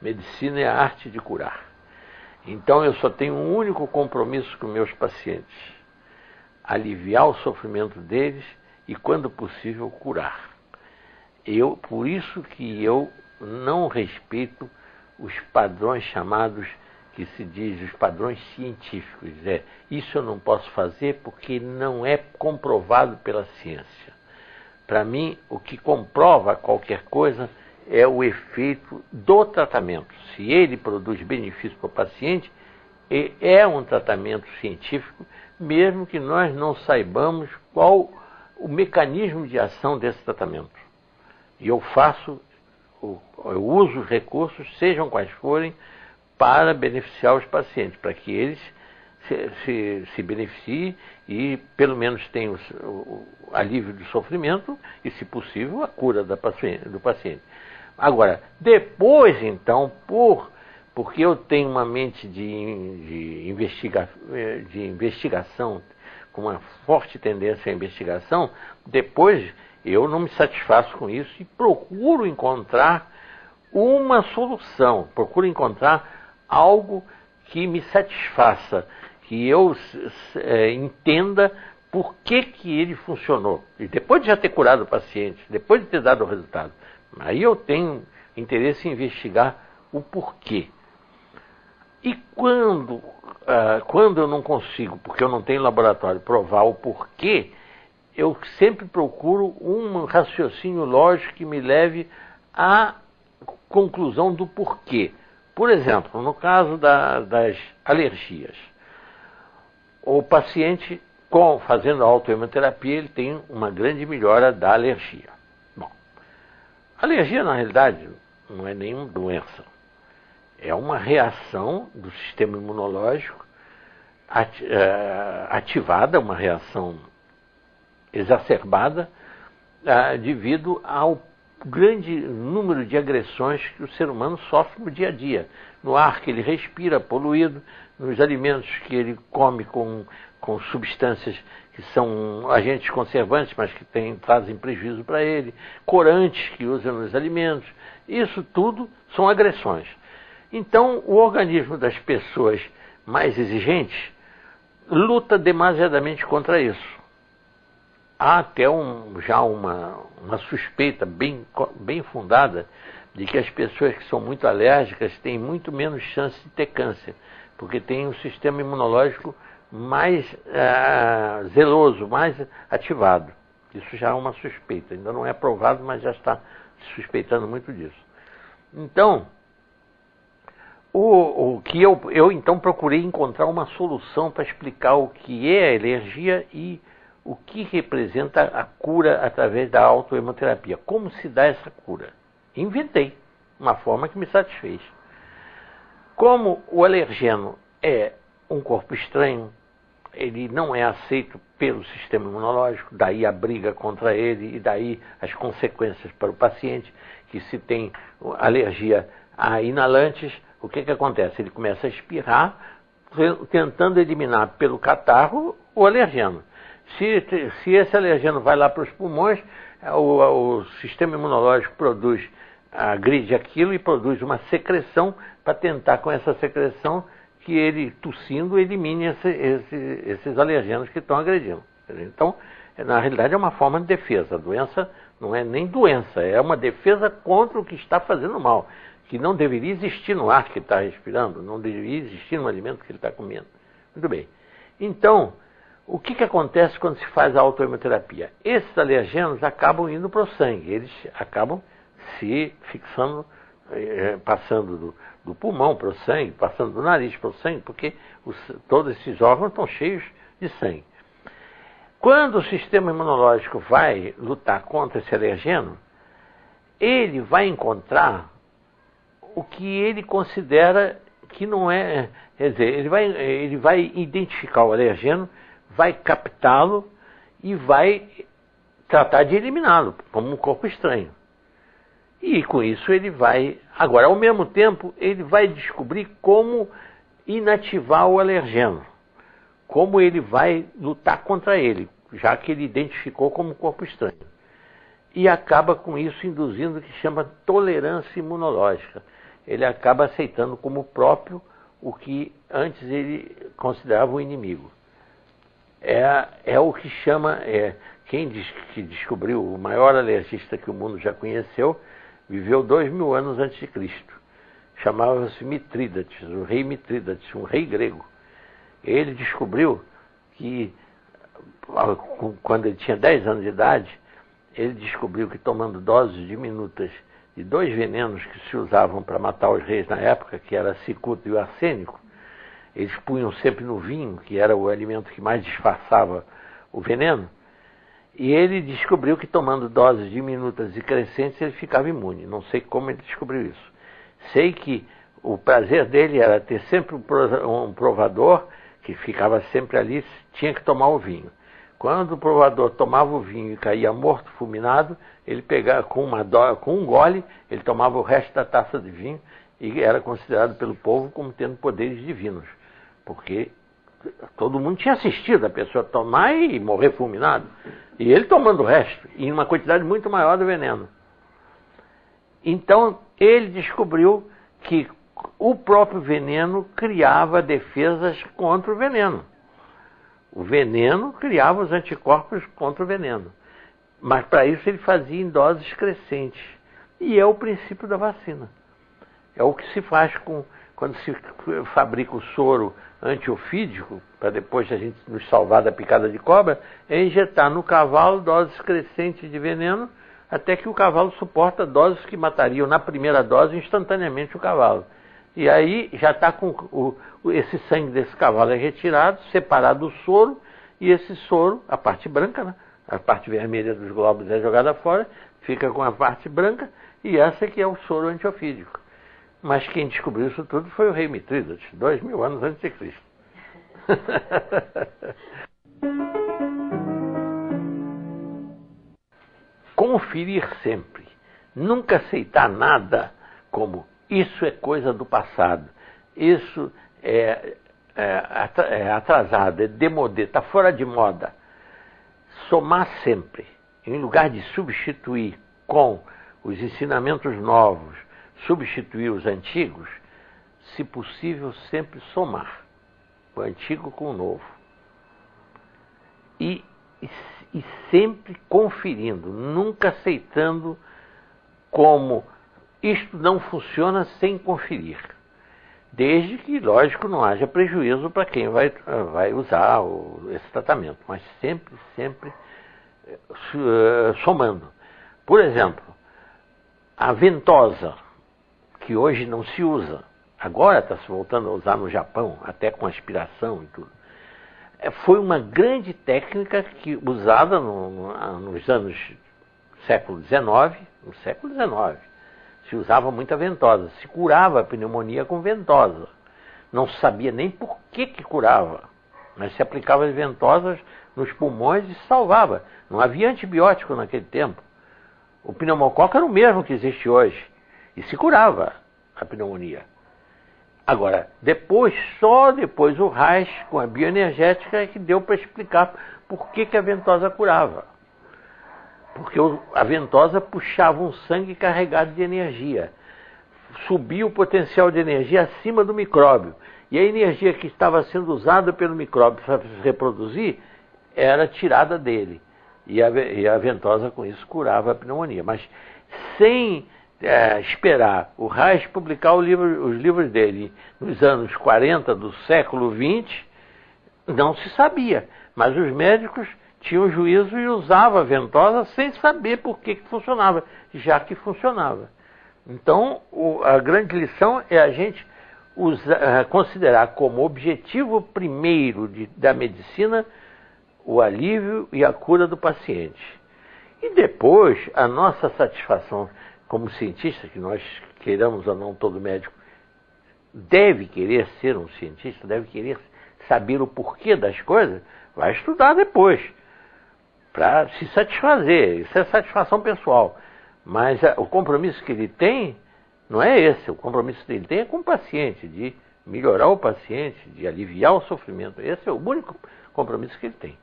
Medicina é a arte de curar. Então eu só tenho um único compromisso com meus pacientes: aliviar o sofrimento deles e, quando possível, curar. Por isso que eu não respeito os padrões chamados, que se diz, os padrões científicos. Isso eu não posso fazer porque não é comprovado pela ciência. Para mim, o que comprova qualquer coisa é o efeito do tratamento. Se ele produz benefício para o paciente, é um tratamento científico, mesmo que nós não saibamos qual o mecanismo de ação desse tratamento. E eu uso os recursos, sejam quais forem, para beneficiar os pacientes, para que eles se beneficiem e pelo menos tenham o alívio do sofrimento e, se possível, a cura do paciente. Agora, depois, então, porque eu tenho uma mente de investigação, com uma forte tendência à investigação, depois eu não me satisfaço com isso e procuro encontrar uma solução, procuro encontrar algo que me satisfaça, que eu entenda por que ele funcionou. E depois de já ter curado o paciente, depois de ter dado o resultado, aí eu tenho interesse em investigar o porquê. E quando eu não consigo, porque eu não tenho laboratório, provar o porquê, eu sempre procuro um raciocínio lógico que me leve à conclusão do porquê. Por exemplo, no caso das alergias, o paciente, fazendo a autoimunoterapia, ele tem uma grande melhora da alergia. Bom, alergia, na realidade, não é nenhuma doença. É uma reação do sistema imunológico ativada, uma reação exacerbada, devido ao grande número de agressões que o ser humano sofre no dia a dia. No ar que ele respira poluído, nos alimentos que ele come com substâncias que são agentes conservantes, mas que trazem prejuízo para ele, corantes que usa nos alimentos. Isso tudo são agressões. Então, o organismo das pessoas mais exigentes luta demasiadamente contra isso. Há até já uma suspeita bem fundada de que as pessoas que são muito alérgicas têm muito menos chance de ter câncer, porque têm um sistema imunológico mais zeloso, mais ativado. Isso já é uma suspeita, ainda não é provado, mas já está suspeitando muito disso. Então, o que eu então procurei encontrar uma solução para explicar o que é a alergia e o que representa a cura através da autoimunoterapia. Como se dá essa cura? Inventei uma forma que me satisfez. Como o alergeno é um corpo estranho, ele não é aceito pelo sistema imunológico, daí a briga contra ele e daí as consequências para o paciente, que se tem alergia a inalantes, o que acontece? Ele começa a espirrar, tentando eliminar pelo catarro o alergeno. Se esse alergeno vai lá para os pulmões, o sistema imunológico agride aquilo e produz uma secreção para tentar, com essa secreção, que ele, tossindo, elimine esses alergenos que estão agredindo. Então, na realidade, é uma forma de defesa. A doença não é nem doença, é uma defesa contra o que está fazendo mal, que não deveria existir no ar que ele está respirando, não deveria existir no alimento que ele está comendo. Muito bem. Então, o que acontece quando se faz a autoimunoterapia? Esses alergenos acabam indo para o sangue, eles acabam se fixando, passando do pulmão para o sangue, passando do nariz para o sangue, porque todos esses órgãos estão cheios de sangue. Quando o sistema imunológico vai lutar contra esse alergeno, ele vai encontrar o que ele considera que não é, quer dizer, ele vai identificar o alergeno, vai captá-lo e vai tratar de eliminá-lo como um corpo estranho. E com isso ele vai, agora ao mesmo tempo, ele vai descobrir como inativar o alergeno, como ele vai lutar contra ele, já que ele identificou como um corpo estranho. E acaba com isso induzindo o que chama tolerância imunológica. ele acaba aceitando como próprio o que antes ele considerava um inimigo. É o que chama, quem diz que descobriu, o maior alergista que o mundo já conheceu, viveu 2000 anos antes de Cristo. Chamava-se Mitrídates, o rei Mitrídates, um rei grego. Ele descobriu que, quando ele tinha 10 anos de idade, ele descobriu que tomando doses diminutas de 2 venenos que se usavam para matar os reis na época, que era a cicuta e o arsênico, eles punham sempre no vinho, que era o alimento que mais disfarçava o veneno, e ele descobriu que tomando doses diminutas e crescentes ele ficava imune. Não sei como ele descobriu isso. Sei que o prazer dele era ter sempre um provador que ficava sempre ali, tinha que tomar o vinho. Quando o provador tomava o vinho e caía morto, fulminado, ele pegava com um gole, ele tomava o resto da taça de vinho e era considerado pelo povo como tendo poderes divinos, porque todo mundo tinha assistido a pessoa tomar e morrer fulminado, e ele tomando o resto, em uma quantidade muito maior do veneno. Então ele descobriu que o próprio veneno criava defesas contra o veneno. O veneno criava os anticorpos contra o veneno. Mas para isso ele fazia em doses crescentes. E é o princípio da vacina. É o que se faz quando se fabrica o soro antiofídico, para depois a gente nos salvar da picada de cobra, é injetar no cavalo doses crescentes de veneno, até que o cavalo suporta doses que matariam na primeira dose instantaneamente o cavalo. E aí já está com esse sangue desse cavalo é retirado, separado do soro, e esse soro, a parte branca, né? A parte vermelha dos glóbulos é jogada fora, fica com a parte branca, e essa que é o soro antiofídico. Mas quem descobriu isso tudo foi o rei Mitrídates, 2000 anos antes de Cristo. Conferir sempre. Nunca aceitar nada como isso é coisa do passado, isso é atrasado, é demodé, está fora de moda. Somar sempre, em lugar de substituir com os ensinamentos novos, substituir os antigos, se possível sempre somar o antigo com o novo. E sempre conferindo, nunca aceitando como isto não funciona sem conferir. Desde que, lógico, não haja prejuízo para quem vai usar esse tratamento, mas sempre somando. Por exemplo, a ventosa, que hoje não se usa, agora está se voltando a usar no Japão, até com aspiração e tudo, foi uma grande técnica usada nos anos século XIX, no século XIX. Se usava muita ventosa, se curava a pneumonia com ventosa. Não se sabia nem por que curava, mas se aplicava as ventosas nos pulmões e salvava. Não havia antibiótico naquele tempo. O pneumococo era o mesmo que existe hoje, e se curava a pneumonia. Agora, só depois o Reich, com a bioenergética, é que deu para explicar por que a ventosa curava. Porque a ventosa puxava um sangue carregado de energia. Subia o potencial de energia acima do micróbio. E a energia que estava sendo usada pelo micróbio para se reproduzir era tirada dele. E a ventosa, com isso, curava a pneumonia. Mas sem esperar o Reich publicar os livros dele nos anos 40 do século XX, não se sabia. Mas os médicos tinham juízo e usavam a ventosa sem saber por que funcionava, já que funcionava. Então, a grande lição é a gente considerar como objetivo primeiro da medicina o alívio e a cura do paciente. E depois, a nossa satisfação como cientista, que nós queiramos ou não, todo médico deve querer ser um cientista, deve querer saber o porquê das coisas, vai estudar depois, para se satisfazer. Isso é satisfação pessoal. Mas o compromisso que ele tem não é esse. O compromisso que ele tem é com o paciente, de melhorar o paciente, de aliviar o sofrimento. Esse é o único compromisso que ele tem.